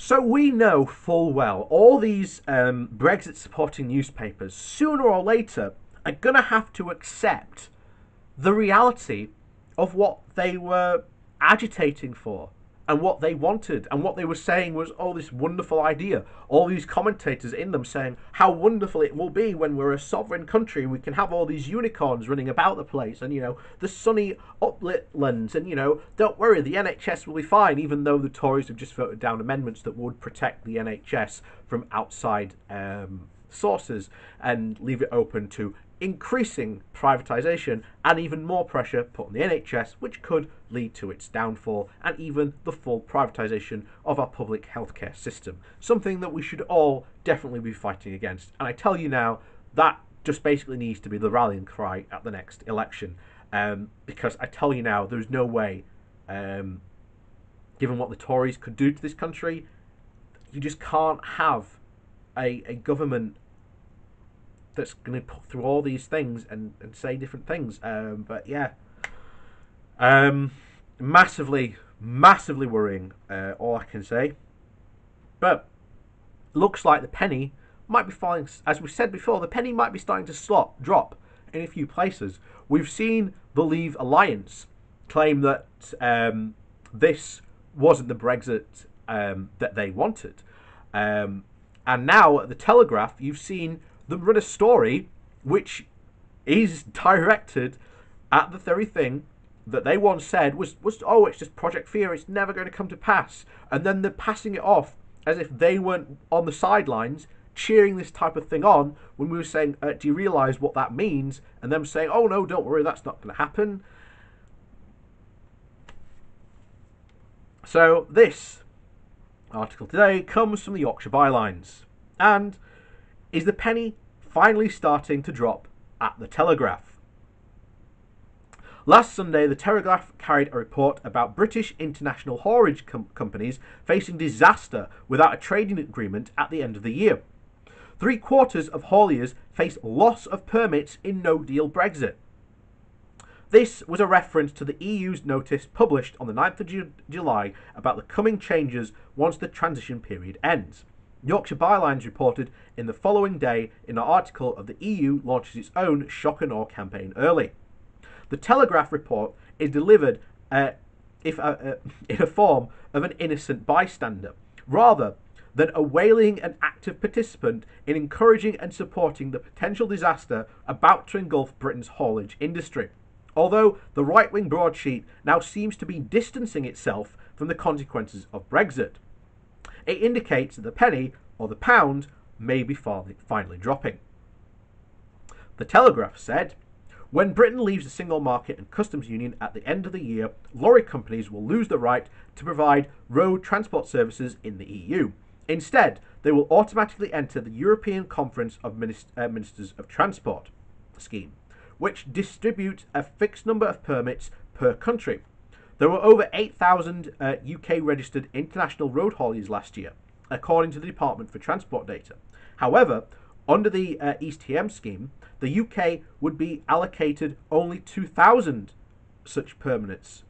So we know full well all these Brexit supporting newspapers, sooner or later, are going to have to accept the reality of what they were agitating for and what they wanted, and what they were saying was, oh, this wonderful idea. All these commentators in them saying how wonderful it will be when we're a sovereign country, we can have all these unicorns running about the place, and the sunny uplands, and don't worry, the NHS will be fine, even though the Tories have just voted down amendments that would protect the NHS from outside sources and leave it open to increasing privatisation and even more pressure put on the NHS, which could lead to its downfall and even the full privatisation of our public healthcare system. Something that we should all definitely be fighting against. And I tell you now, that just basically needs to be the rallying cry at the next election. Because I tell you now, there's no way, given what the Tories could do to this country, you just can't have a government that's going to put through all these things and say different things. But yeah, massively worrying, all I can say. But looks like the penny might be falling, as we said before, the penny might be starting to drop in a few places. We've seen the Leave Alliance claim that this wasn't the Brexit that they wanted. And now at the Telegraph, you've seen them run a story which is directed at the very thing that they once said was oh, it's just Project Fear, it's never going to come to pass. And then they're passing it off as if they weren't on the sidelines cheering this type of thing on when we were saying, do you realise what that means? And them saying, oh no, don't worry, that's not going to happen. So this article today comes from the Yorkshire Bylines, and is the penny finally starting to drop at the Telegraph? Last Sunday, the Telegraph carried a report about British international haulage companies facing disaster without a trading agreement at the end of the year. 3/4 of hauliers face loss of permits in no-deal Brexit. This was a reference to the EU's notice published on the 9th of July about the coming changes once the transition period ends. Yorkshire Bylines reported in the following day in an article of the EU launches its own shock and awe campaign early. The Telegraph report is delivered in a form of an innocent bystander, rather than a wailing and active participant in encouraging and supporting the potential disaster about to engulf Britain's haulage industry. Although the right-wing broadsheet now seems to be distancing itself from the consequences of Brexit, it indicates that the penny, or the pound, may be finally dropping. The Telegraph said, when Britain leaves the single market and customs union at the end of the year, lorry companies will lose the right to provide road transport services in the EU. Instead, they will automatically enter the European Conference of Ministers of Transport scheme, which distributes a fixed number of permits per country. There were over 8,000 UK-registered international road hauliers last year, according to the Department for Transport data. However, under the ESTM scheme, the UK would be allocated only 2,000 such permits.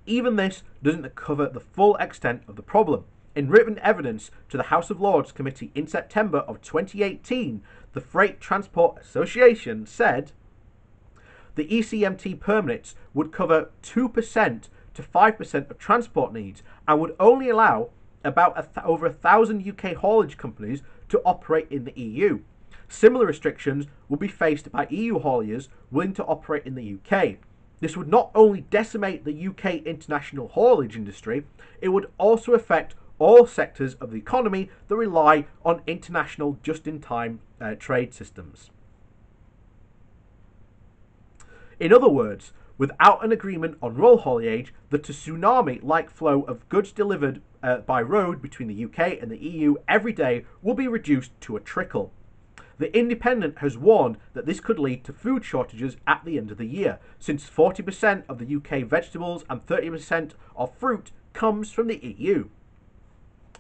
Even this doesn't cover the full extent of the problem. In written evidence to the House of Lords Committee in September of 2018, the Freight Transport Association said the ECMT permits would cover 2% to 5% of transport needs and would only allow about over 1,000 UK haulage companies to operate in the EU. Similar restrictions would be faced by EU hauliers willing to operate in the UK. This would not only decimate the UK international haulage industry, it would also affect all sectors of the economy that rely on international just-in-time trade systems. In other words, without an agreement on road haulage, the tsunami-like flow of goods delivered by road between the UK and the EU every day will be reduced to a trickle. The Independent has warned that this could lead to food shortages at the end of the year, since 40% of the UK vegetables and 30% of fruit comes from the EU.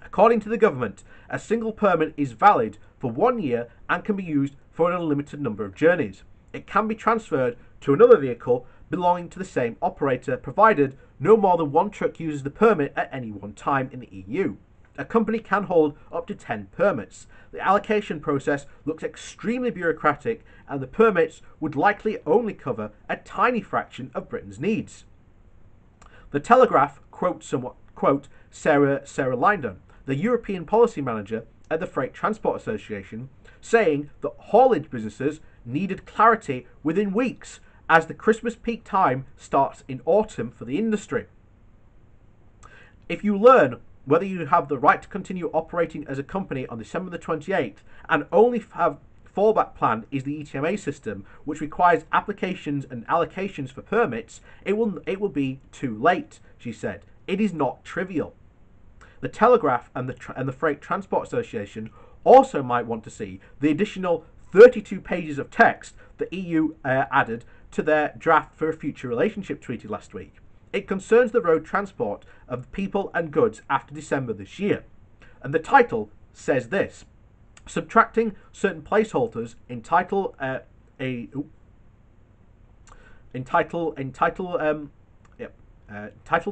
According to the government, a single permit is valid for 1 year and can be used for an unlimited number of journeys. It can be transferred to another vehicle belonging to the same operator, provided no more than one truck uses the permit at any one time in the EU. A company can hold up to 10 permits. The allocation process looks extremely bureaucratic, and the permits would likely only cover a tiny fraction of Britain's needs. The Telegraph quote Sarah Lindon, the European policy manager at the Freight Transport Association, saying that haulage businesses needed clarity within weeks as the Christmas peak time starts in autumn for the industry. If you learn whether you have the right to continue operating as a company on December the 28th and only have fallback plan is the ETMA system, which requires applications and allocations for permits, it will be too late, she said. It is not trivial. The Telegraph and the Freight Transport Association also might want to see the additional 32 pages of text the EU added to their draft for a future relationship treaty last week. It concerns the road transport of people and goods after December this year. And the title says this: subtracting certain placeholders in Title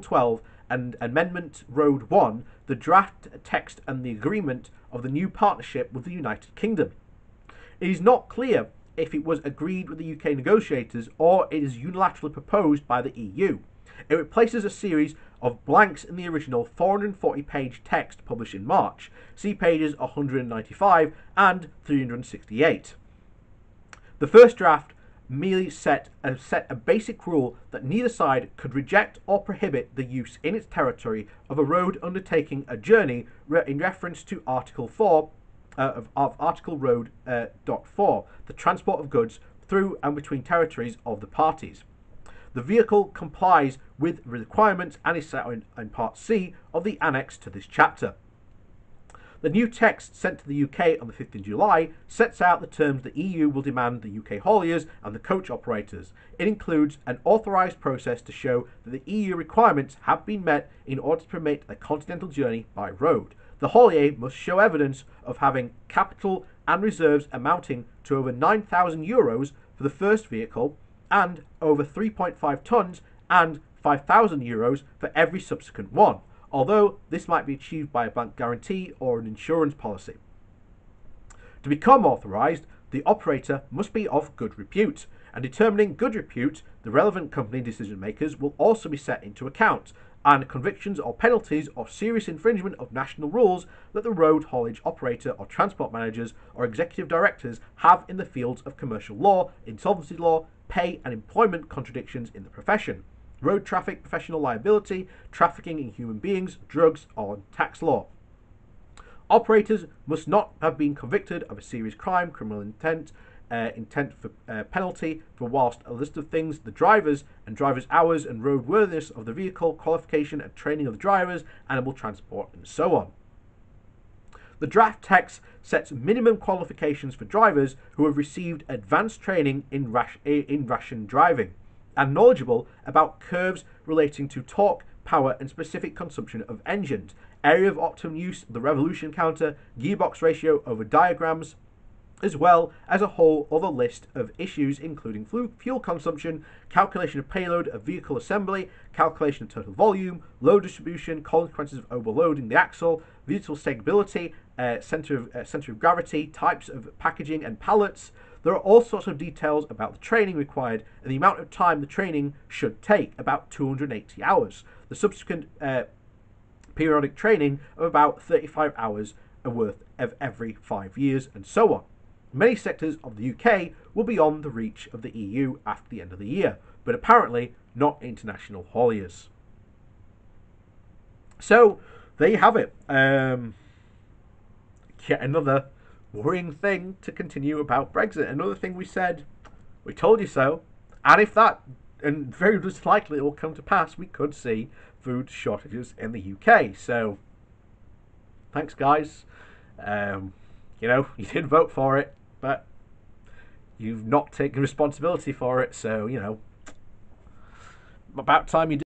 12 and Amendment Road 1, the draft text and the agreement of the new partnership with the United Kingdom. It is not clear if it was agreed with the UK negotiators or it is unilaterally proposed by the EU. It replaces a series of blanks in the original 440-page text published in March. See pages 195 and 368. The first draft merely set a basic rule that neither side could reject or prohibit the use in its territory of a road undertaking a journey in reference to Article 4 of Article Road .4, the transport of goods through and between territories of the parties. The vehicle complies with requirements and is set in Part C of the annex to this chapter. The new text sent to the UK on the 5th of July sets out the terms the EU will demand the UK hauliers and the coach operators. It includes an authorised process to show that the EU requirements have been met in order to permit a continental journey by road. The haulier must show evidence of having capital and reserves amounting to over €9,000 for the first vehicle and over 3.5 tonnes and €5,000 for every subsequent one, although this might be achieved by a bank guarantee or an insurance policy. To become authorised, the operator must be of good repute, and determining good repute, the relevant company decision makers will also be set into account, and convictions or penalties or serious infringement of national rules that the road haulage operator or transport managers or executive directors have in the fields of commercial law, insolvency law, pay and employment contradictions in the profession, road traffic, professional liability, trafficking in human beings, drugs, or tax law. Operators must not have been convicted of a serious crime, criminal intent for penalty for whilst a list of things, the drivers and drivers' hours and roadworthiness of the vehicle, qualification and training of the drivers, animal transport, and so on. The draft text sets minimum qualifications for drivers who have received advanced training in ration driving and knowledgeable about curves relating to torque, power and specific consumption of engines, area of optimum use, the revolution counter, gearbox ratio over diagrams, as well as a whole other list of issues including fuel consumption, calculation of payload of vehicle assembly, calculation of total volume, load distribution, consequences of overloading the axle, vehicle stability, center of gravity, types of packaging and pallets. There are all sorts of details about the training required and the amount of time the training should take, about 280 hours. The subsequent periodic training of about 35 hours worth of every 5 years, and so on. Many sectors of the UK will be on the reach of the EU after the end of the year, but apparently not international hauliers. So, there you have it. Yet another worrying thing to continue about Brexit. Another thing we said, we told you so. And if that, and very likely it will come to pass, we could see food shortages in the UK. So, thanks guys. You did vote for it, but you've not taken responsibility for it. So, about time you did.